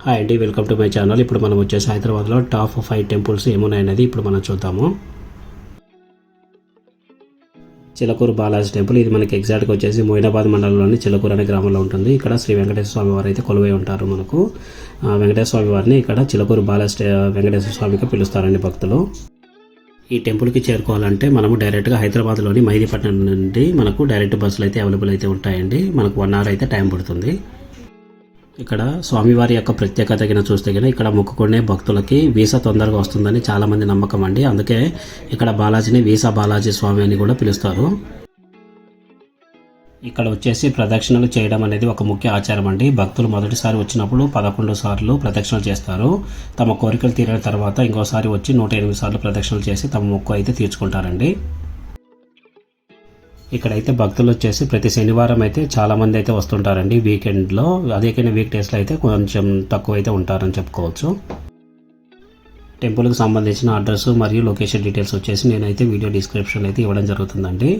Hi అండి, welcome to my channel. ఇప్పుడు మనం వచ్చేసి హైదరాబాద్లో టాప్ 5 టెంపుల్స్ ఏమున్నాయనేది ఇప్పుడు మనం చూద్దాము. చిలకూరు బాలాజీ టెంపుల్, ఇది మనకి ఎగ్జాక్ట్గా వచ్చేసి మోయినాబాద్ మండలంలోని చిలకూరు అనే గ్రామంలో ఉంటుంది. ఇక్కడ శ్రీ వెంకటేశ్వర స్వామి వారు అయితే కొలువై ఉంటారు. మనకు వెంకటేశ్వర స్వామి వారిని ఇక్కడ చిలకూరు బాలాజీ వెంకటేశ్వర స్వామికి పిలుస్తారండి భక్తులు. ఈ టెంపుల్కి చేరుకోవాలంటే మనము డైరెక్ట్గా హైదరాబాద్లోని మెహదీపట్నం నుండి మనకు డైరెక్ట్ బస్సులు అయితే అవైలబుల్ అయితే ఉంటాయండి. మనకు 1 hour అయితే టైం పడుతుంది. ఇక్కడ స్వామివారి యొక్క ప్రత్యేకత కింద చూస్తే కనుక ఇక్కడ మొక్కుకునే భక్తులకి వీసా తొందరగా వస్తుందని చాలామంది నమ్మకం అండి. అందుకే ఇక్కడ బాలాజీని వీసా బాలాజీ స్వామి అని కూడా పిలుస్తారు. ఇక్కడ వచ్చేసి ప్రదక్షిణలు చేయడం అనేది ఒక ముఖ్య ఆచారం అండి. భక్తులు మొదటిసారి వచ్చినప్పుడు 11 సార్లు ప్రదక్షిణలు చేస్తారు. తమ కోరికలు తీరిన తర్వాత ఇంకోసారి వచ్చి 108 సార్లు ప్రదక్షిణలు చేసి తమ మొక్కు అయితే తీర్చుకుంటారండి. ఇక్కడైతే భక్తులు వచ్చేసి ప్రతి శనివారం అయితే చాలామంది అయితే వస్తుంటారండి వీకెండ్లో. అదే కానీ వీక్ డేస్లో అయితే కొంచెం తక్కువ అయితే ఉంటారని చెప్పుకోవచ్చు. టెంపుల్కి సంబంధించిన అడ్రస్ మరియు లొకేషన్ డీటెయిల్స్ వచ్చేసి నేనైతే వీడియో డిస్క్రిప్షన్ అయితే ఇవ్వడం జరుగుతుందండి.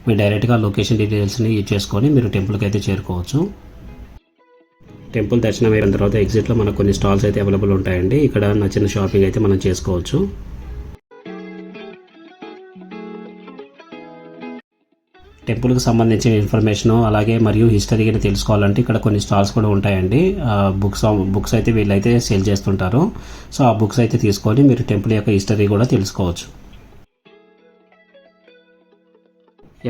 మీరు డైరెక్ట్గా లొకేషన్ డీటెయిల్స్ని యూజ్ చేసుకొని మీరు టెంపుల్కి అయితే చేరుకోవచ్చు. టెంపుల్ దర్శనం అయిన తర్వాత ఎగ్జిట్లో మనకు కొన్ని స్టాల్స్ అయితే అవైలబుల్ ఉంటాయండి. ఇక్కడ నచ్చిన షాపింగ్ అయితే మనం చేసుకోవచ్చు. టెంపుల్కి సంబంధించిన ఇన్ఫర్మేషన్ అలాగే మరియు హిస్టరీ కింద తెలుసుకోవాలంటే ఇక్కడ కొన్ని స్టాల్స్ కూడా ఉంటాయండి. బుక్స్ అయితే వీళ్ళైతే సేల్ చేస్తుంటారు. సో ఆ బుక్స్ అయితే తీసుకొని మీరు టెంపుల్ యొక్క హిస్టరీ కూడా తెలుసుకోవచ్చు.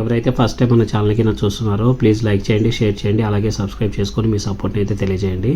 ఎవరైతే ఫస్ట్ టైం మన ఛానల్ కింద చూస్తున్నారో ప్లీజ్ లైక్ చేయండి, షేర్ చేయండి, అలాగే సబ్స్క్రైబ్ చేసుకొని మీ సపోర్ట్ని అయితే తెలియజేయండి.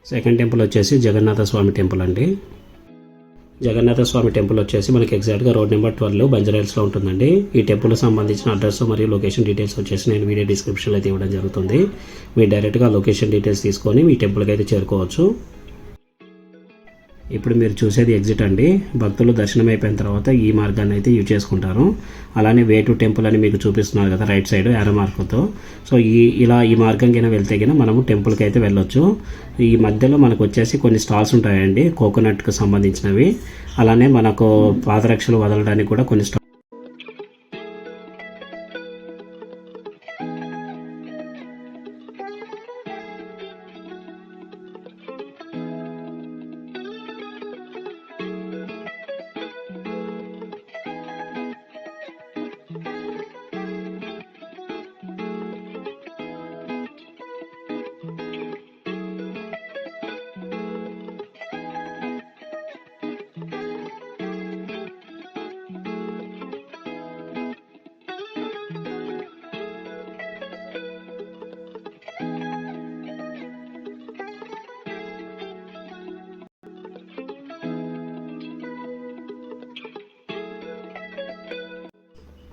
సెకండ్ టెంపుల్ వచ్చేసి జగన్నాథ స్వామి టెంపుల్ అండి. జగన్నాథ స్వామి టెంపుల్ వచ్చేసి మనకి ఎగ్జాక్ట్గా రోడ్ నెంబర్ 12 బంజారాహిల్స్లో ఉంటుందండి. ఈ టెంపుల్కి సంబంధించిన అడ్రస్ మరియు లొకేషన్ డీటెయిల్స్ వచ్చేసి నేను వీడియో డిస్క్రిప్షన్లో అయితే ఇవ్వడం జరుగుతుంది. మీరు డైరెక్ట్గా లొకేషన్ డీటెయిల్స్ తీసుకొని మీ టెంపుల్కి అయితే చేరుకోవచ్చు. ఇప్పుడు మీరు చూసేది ఎగ్జిట్ అండి. భక్తులు దర్శనం అయిపోయిన తర్వాత ఈ మార్గాన్ని అయితే యూజ్ చేసుకుంటారు. అలానే వే టు టెంపుల్ అని మీకు చూపిస్తున్నారు కదా రైట్ సైడ్ యారో మార్కుతో. సో ఈ మార్గం కింద వెళ్తే కింద మనము టెంపుల్కి అయితే వెళ్ళొచ్చు. ఈ మధ్యలో మనకు వచ్చేసి కొన్ని స్టాల్స్ ఉంటాయండి కోకోనట్కి సంబంధించినవి. అలానే మనకు పాదరక్షలు వదలడానికి కూడా కొన్ని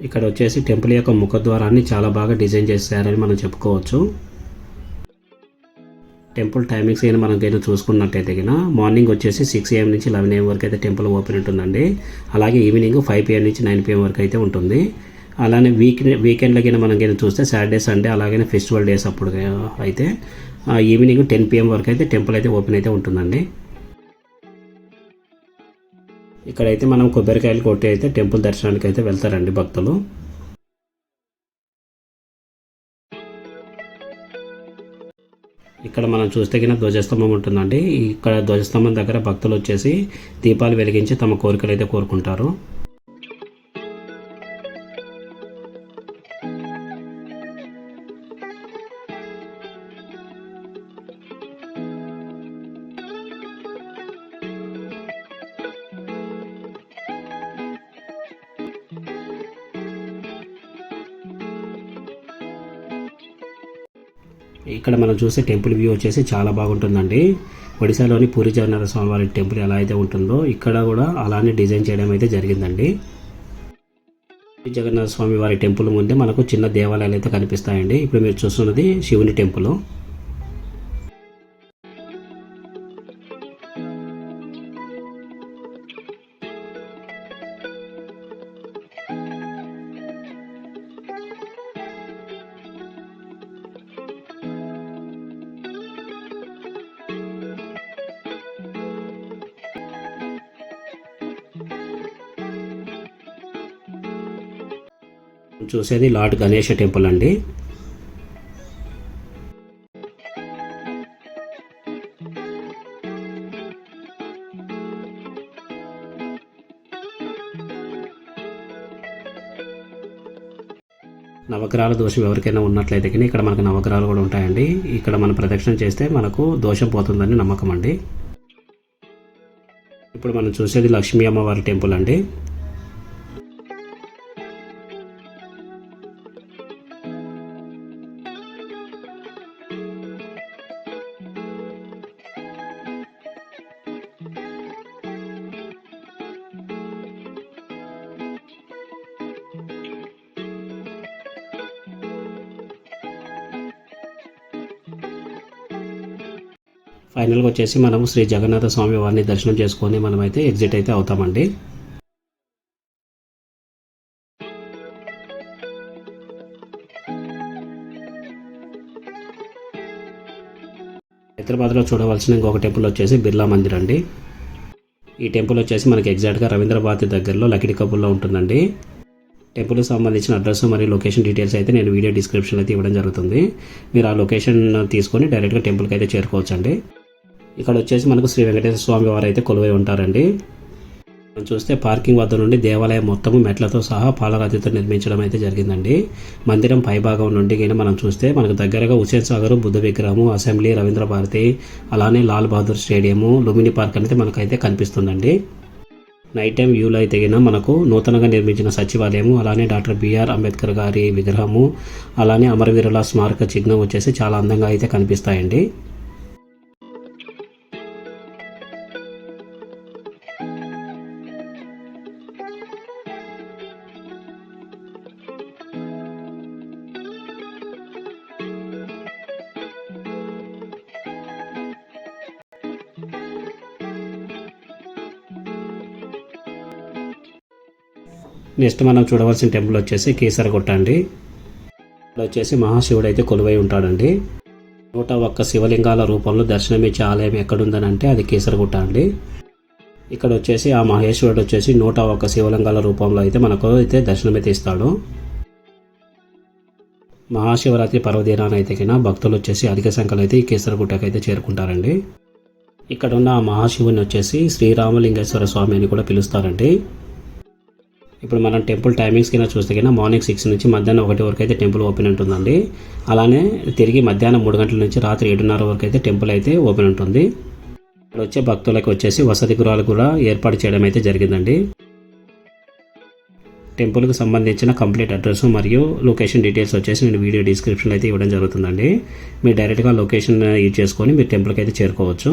ఇక్కడ వచ్చేసి టెంపుల్ యొక్క ముఖద్వారాన్ని చాలా బాగా డిజైన్ చేశారని మనం చెప్పుకోవచ్చు. టెంపుల్ టైమింగ్స్ అయినా మనం కైనా చూసుకున్నట్టయితే కన్నా మార్నింగ్ వచ్చేసి 6 AM నుంచి 11 AM వరకు అయితే టెంపుల్ ఓపెన్ ఉంటుందండి. అలాగే ఈవినింగ్ 5 PM నుంచి 9 PM వరకు అయితే ఉంటుంది. అలానే వీకెండ్లకైనా మనం కైనా చూస్తే సాటర్డే సండే అలాగే ఫెస్టివల్ డేస్ అప్పుడు అయితే ఈవినింగ్ 10 PM వరకు అయితే టెంపుల్ అయితే ఓపెన్ అయితే ఉంటుందండి. ఇక్కడైతే మనం కొబ్బరికాయలు కొట్టి అయితే టెంపుల్ దర్శనానికి అయితే వెళ్తారండి భక్తులు. ఇక్కడ మనం చూస్తే కింద ధ్వజస్తంభం ఉంటుందండి. ఇక్కడ ధ్వజస్తంభం దగ్గర భక్తులు వచ్చేసి దీపాలు వెలిగించి తమ కోరికలు అయితే కోరుకుంటారు. ఇక్కడ మనం చూసే టెంపుల్ వ్యూ వచ్చేసి చాలా బాగుంటుందండి. ఒడిశాలోని పూరి జగన్నాథ స్వామి వారి టెంపుల్ ఎలా అయితే ఉంటుందో ఇక్కడ కూడా అలానే డిజైన్ చేయడం అయితే జరిగిందండి. పూరి జగన్నాథ స్వామి వారి టెంపుల్ ముందే మనకు చిన్న దేవాలయాలు అయితే కనిపిస్తాయండి. ఇప్పుడు మీరు చూస్తున్నది శివుని టెంపుల్. చూసేది లార్డ్ గణేష టెంపుల్ అండి. నవగ్రహాల దోషం ఎవరికైనా ఉన్నట్లయితే కానీ ఇక్కడ మనకు నవగ్రహాలు కూడా ఉంటాయండి. ఇక్కడ మనం ప్రదక్షిణ చేస్తే మనకు దోషం పోతుందని నమ్మకం అండి. ఇప్పుడు మనం చూసేది లక్ష్మీ అమ్మవారి టెంపుల్ అండి. ఫైనల్గా వచ్చేసి మనము శ్రీ జగన్నాథ స్వామి వారిని దర్శనం చేసుకొని మనమైతే ఎగ్జిట్ అయితే అవుతామండి. హైదరాబాద్లో చూడవలసిన ఇంకొక టెంపుల్ వచ్చేసి బిర్లా మందిర్ అండి. ఈ టెంపుల్ వచ్చేసి మనకి ఎగ్జాక్ట్గా రవీంద్ర భారతి దగ్గరలో లకిడి కపుల్లో ఉంటుందండి. టెంపుల్కి సంబంధించిన అడ్రస్ మరియు లొకేషన్ డీటెయిల్స్ అయితే నేను వీడియో డిస్క్రిప్షన్ అయితే ఇవ్వడం జరుగుతుంది. మీరు ఆ లొకేషన్ తీసుకొని డైరెక్ట్గా టెంపుల్కి అయితే చేరుకోవచ్చండి. ఇక్కడ వచ్చేసి మనకు శ్రీ వెంకటేశ్వర స్వామి వారు అయితే కొలువై ఉంటారండి. మనం చూస్తే పార్కింగ్ వద్ద నుండి దేవాలయం మొత్తము మెట్లతో సహా పాలరాతితో నిర్మించడం అయితే జరిగిందండి. మందిరం పైభాగం నుండి మనం చూస్తే మనకు దగ్గరగా హుసేన్ సాగర్, బుద్ధ విగ్రహము, అసెంబ్లీ, రవీంద్ర భారతి, అలానే లాల్ బహదూర్ స్టేడియము, లుమిని పార్క్ అనేది మనకైతే కనిపిస్తుందండి. నైట్ టైం వ్యూలో అయితే మనకు నూతనంగా నిర్మించిన సచివాలయము, అలానే డాక్టర్ బిఆర్ అంబేద్కర్ గారి విగ్రహము, అలానే అమరవీరుల స్మారక చిహ్నం వచ్చేసి చాలా అందంగా అయితే కనిపిస్తాయండి. నెక్స్ట్ మనం చూడవలసిన టెంపుల్ వచ్చేసి కీసరగుట్ట అండి. ఇక్కడ వచ్చేసి మహాశివుడు అయితే కొలువై ఉంటాడండి. 101 శివలింగాల రూపంలో దర్శనమిచ్చే ఆలయం ఎక్కడుందని అంటే అది కీసరగుట్ట అండి. ఇక్కడ వచ్చేసి ఆ మహేశ్వరుడు వచ్చేసి 101 శివలింగాల రూపంలో అయితే మనకు అయితే దర్శనమైతే ఇస్తాడు. మహాశివరాత్రి పర్వదినాన అయితే భక్తులు వచ్చేసి అధిక సంఖ్యలో అయితే ఈ కీసరగుట్టకు అయితే చేరుకుంటారండి. ఇక్కడ ఉన్న ఆ మహాశివుని వచ్చేసి శ్రీరామలింగేశ్వర స్వామి అని కూడా పిలుస్తారండి. ఇప్పుడు మనం టెంపుల్ టైమింగ్స్ కింద చూస్తే మార్నింగ్ 6 నుంచి మధ్యాహ్నం 1 వరకు అయితే టెంపుల్ ఓపెన్ ఉంటుందండి. అలానే తిరిగి మధ్యాహ్నం 3 గంటల నుంచి రాత్రి 7:30 వరకు అయితే టెంపుల్ అయితే ఓపెన్ ఉంటుంది. ఇక్కడ వచ్చే భక్తులకు వచ్చేసి వసతి గృహాలు కూడా ఏర్పాటు చేయడం అయితే జరిగిందండి. టెంపుల్కి సంబంధించిన కంప్లీట్ అడ్రస్ మరియు లొకేషన్ డీటెయిల్స్ వచ్చేసి నేను వీడియో డిస్క్రిప్షన్లో అయితే ఇవ్వడం జరుగుతుందండి. మీరు డైరెక్ట్గా లొకేషన్ యూజ్ చేసుకొని మీరు టెంపుల్కి అయితే చేరుకోవచ్చు.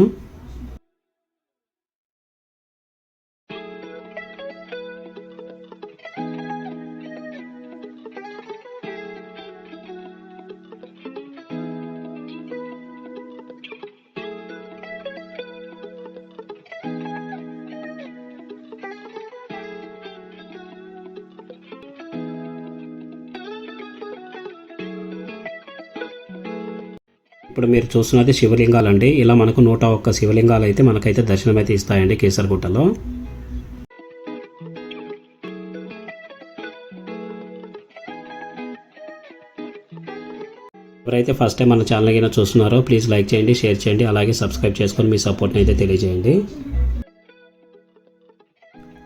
ఇప్పుడు మీరు చూస్తున్నది శివలింగాలు అండి. ఇలా మనకు 101 శివలింగాలు అయితే మనకైతే దర్శనం అయితే ఇస్తాయండి కీసరగుట్టలో. ఎవరైతే ఫస్ట్ టైం మన ఛానల్ అయినా చూస్తున్నారో ప్లీజ్ లైక్ చేయండి, షేర్ చేయండి, అలాగే సబ్స్క్రైబ్ చేసుకొని మీ సపోర్ట్ని అయితే తెలియజేయండి.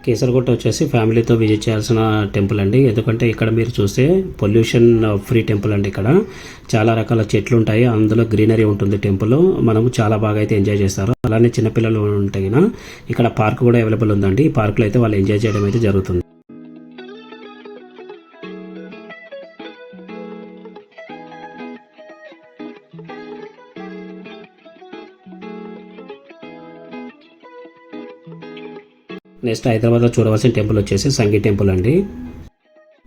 కీసరగుట్ట వచ్చేసి ఫ్యామిలీతో విజిట్ చేయాల్సిన టెంపుల్ అండి. ఎందుకంటే ఇక్కడ మీరు చూస్తే పొల్యూషన్ ఫ్రీ టెంపుల్ అండి. ఇక్కడ చాలా రకాల చెట్లు ఉంటాయి, అందులో గ్రీనరీ ఉంటుంది. టెంపుల్ మనము చాలా బాగా అయితే ఎంజాయ్ చేస్తారు. అలానే చిన్నపిల్లలు ఉంటాయి, ఇక్కడ పార్క్ కూడా అవైలబుల్ ఉందండి. ఈ పార్క్లో అయితే వాళ్ళు ఎంజాయ్ చేయడం అయితే జరుగుతుంది. నెక్స్ట్ హైదరాబాద్లో చూడవలసిన టెంపుల్ వచ్చేసి సంగీ టెంపుల్ అండి.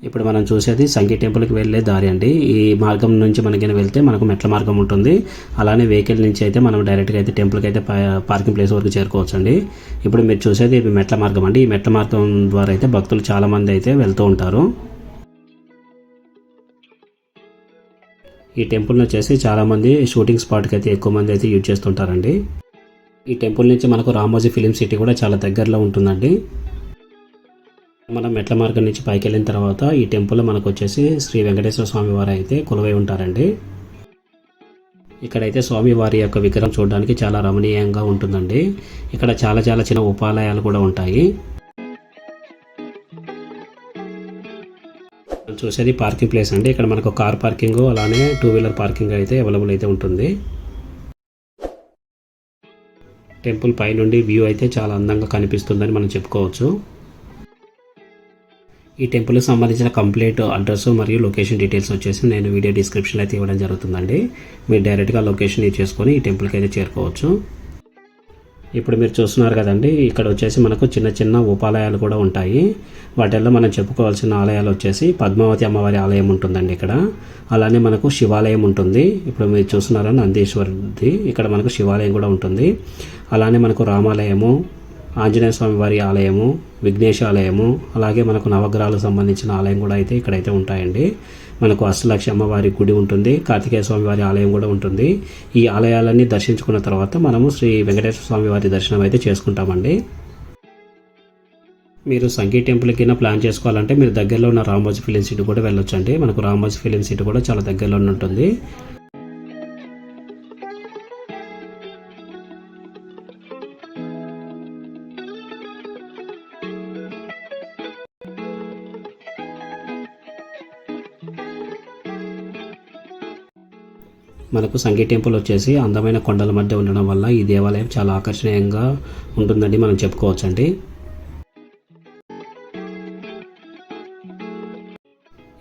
ఇప్పుడు మనం చూసేది సంగీ టెంపుల్కి వెళ్ళే దారి అండి. ఈ మార్గం నుంచి మనకి వెళ్తే మనకు మెట్ల మార్గం ఉంటుంది. అలానే వెహికల్ నుంచి అయితే మనం డైరెక్ట్గా అయితే టెంపుల్కి అయితే పార్కింగ్ ప్లేస్ వరకు చేరుకోవచ్చు అండి. ఇప్పుడు మీరు చూసేది ఇది మెట్ల మార్గం అండి. ఈ మెట్ల మార్గం ద్వారా అయితే భక్తులు చాలామంది అయితే వెళ్తూ ఉంటారు. ఈ టెంపుల్ వచ్చేసి చాలామంది షూటింగ్ స్పాట్కి అయితే ఎక్కువ మంది అయితే యూజ్ చేస్తుంటారండి. ఈ టెంపుల్ నుంచి మనకు రామోజీ ఫిలిం సిటీ కూడా చాలా దగ్గరలో ఉంటుందండి. మనం మెట్ల మార్గం నుంచి పైకి వెళ్ళిన తర్వాత ఈ టెంపుల్ మనకు వచ్చేసి శ్రీ వెంకటేశ్వర స్వామి వారు అయితే కొలువై ఉంటారండి. ఇక్కడైతే స్వామి వారి యొక్క విగ్రహం చూడడానికి చాలా రమణీయంగా ఉంటుందండి. ఇక్కడ చాలా చాలా చిన్న ఉపాలయాలు కూడా ఉంటాయి. చూసేది పార్కింగ్ ప్లేస్ అండి. ఇక్కడ మనకు కార్ పార్కింగ్ అలానే 2 వీలర్ పార్కింగ్ అయితే అవైలబుల్ అయితే ఉంటుంది. టెంపుల్ పై నుండి వ్యూ అయితే చాలా అందంగా కనిపిస్తుందని మనం చెప్పుకోవచ్చు. ఈ టెంపుల్కి సంబంధించిన కంప్లీట్ అడ్రస్ మరియు లొకేషన్ డీటెయిల్స్ వచ్చేసి నేను వీడియో డిస్క్రిప్షన్లో అయితే ఇవ్వడం జరుగుతుందండి. మీరు డైరెక్ట్గా లొకేషన్ యూజ్ చేసుకొని ఈ టెంపుల్కి అయితే చేరుకోవచ్చు. ఇప్పుడు మీరు చూస్తున్నారు కదండి, ఇక్కడ వచ్చేసి మనకు చిన్న చిన్న ఉపాలయాలు కూడా ఉంటాయి. వాటిల్లో మనం చెప్పుకోవాల్సిన ఆలయాలు వచ్చేసి పద్మావతి అమ్మవారి ఆలయం ఉంటుందండి ఇక్కడ. అలానే మనకు శివాలయం ఉంటుంది. ఇప్పుడు మీరు చూస్తున్నారా నందీశ్వరుది, ఇక్కడ మనకు శివాలయం కూడా ఉంటుంది. అలానే మనకు రామాలయము, ఆంజనేయ స్వామి వారి ఆలయము, విఘ్నేశ ఆలయము, అలాగే మనకు నవగ్రహాలకు సంబంధించిన ఆలయం కూడా అయితే ఇక్కడైతే ఉంటాయండి. మనకు అష్టలక్ష్మి అమ్మవారి గుడి ఉంటుంది, కార్తికేయ స్వామి వారి ఆలయం కూడా ఉంటుంది. ఈ ఆలయాలన్నీ దర్శించుకున్న తర్వాత మనము శ్రీ వెంకటేశ్వర స్వామి వారి దర్శనం అయితే చేసుకుంటామండి. మీరు సంగీ టెంపుల్కి ప్లాన్ చేసుకోవాలంటే మీరు దగ్గరలో ఉన్న రామోజీ ఫిలిం సిటీ కూడా వెళ్ళొచ్చండి. మనకు రామోజీ ఫిలిం సిటీ కూడా చాలా దగ్గరలో ఉంటుంది. మనకు సంగీ టెంపుల్ వచ్చేసి అందమైన కొండల మధ్య ఉండడం వల్ల ఈ దేవాలయం చాలా ఆకర్షణీయంగా ఉంటుందని మనం చెప్పుకోవచ్చండి.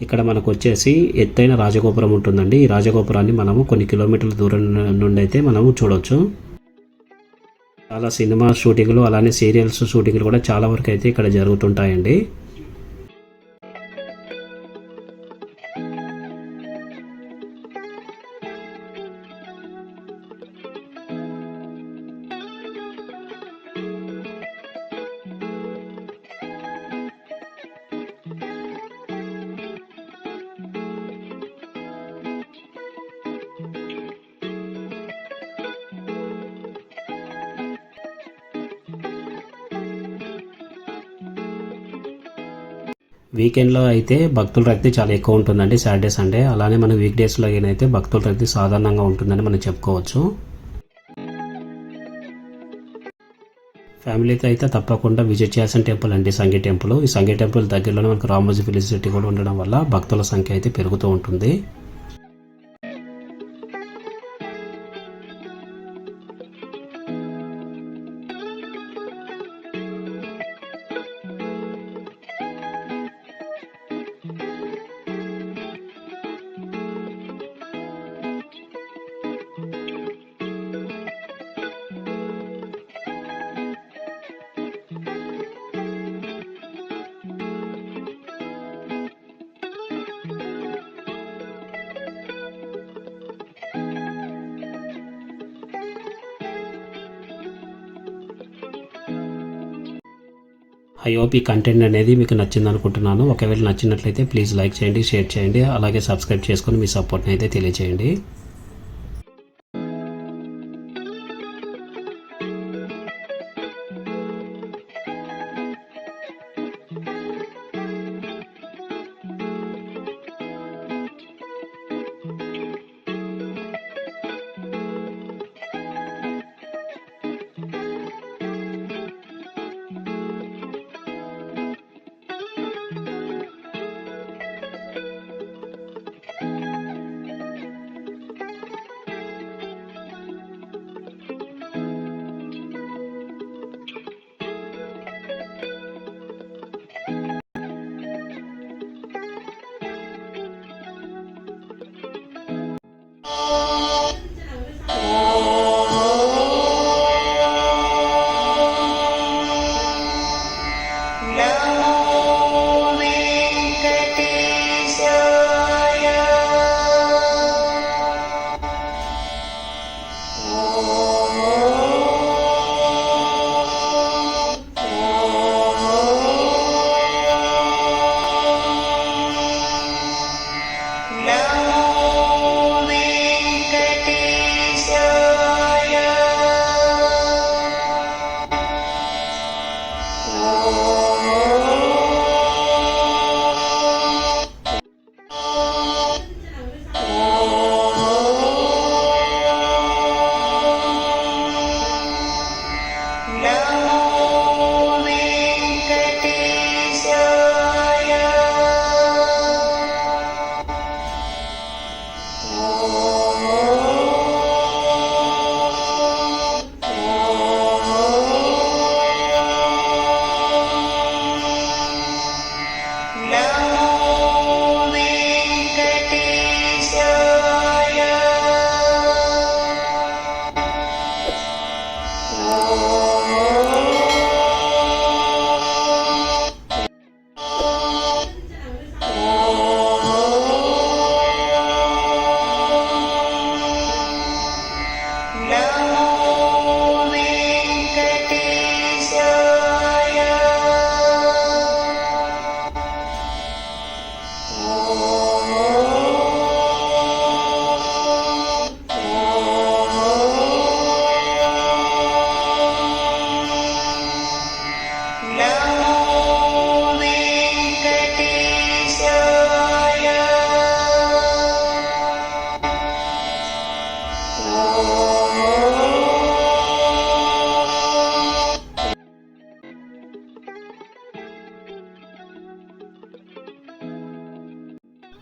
ఇక్కడ మనకు వచ్చేసి ఎత్తైన రాజగోపురం ఉంటుందండి. ఈ రాజగోపురాన్ని మనము కొన్ని కిలోమీటర్ల దూరం నుండి అయితే మనము చూడవచ్చు. చాలా సినిమా షూటింగ్లు అలానే సీరియల్స్ షూటింగ్లు కూడా చాలా వరకు అయితే ఇక్కడ జరుగుతుంటాయండి. వీకెండ్లో అయితే భక్తుల రద్దీ చాలా ఎక్కువ ఉంటుందండి, సాటర్డే సండే. అలానే మన వీక్ డేస్లో అయితే భక్తుల రద్దీ సాధారణంగా ఉంటుందని మనం చెప్పుకోవచ్చు. ఫ్యామిలీతో అయితే తప్పకుండా విజిట్ చేయాల్సిన టెంపుల్ అండి సంగీ టెంపుల్. ఈ సంగీ టెంపుల్ దగ్గరలోనే మనకు రామోజీ ఫిలిం సిటీ కూడా ఉండడం వల్ల భక్తుల సంఖ్య అయితే పెరుగుతూ ఉంటుంది. ఐ హోప్ ఈ కంటెంట్ అనేది మీకు నచ్చింది అనుకుంటున్నాను. ఒకవేళ నచ్చినట్లయితే ప్లీజ్ లైక్ చేయండి, షేర్ చేయండి, అలాగే సబ్స్క్రైబ్ చేసుకొని మీ సపోర్ట్ని అయితే తెలియజేయండి.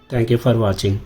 Thank you for watching.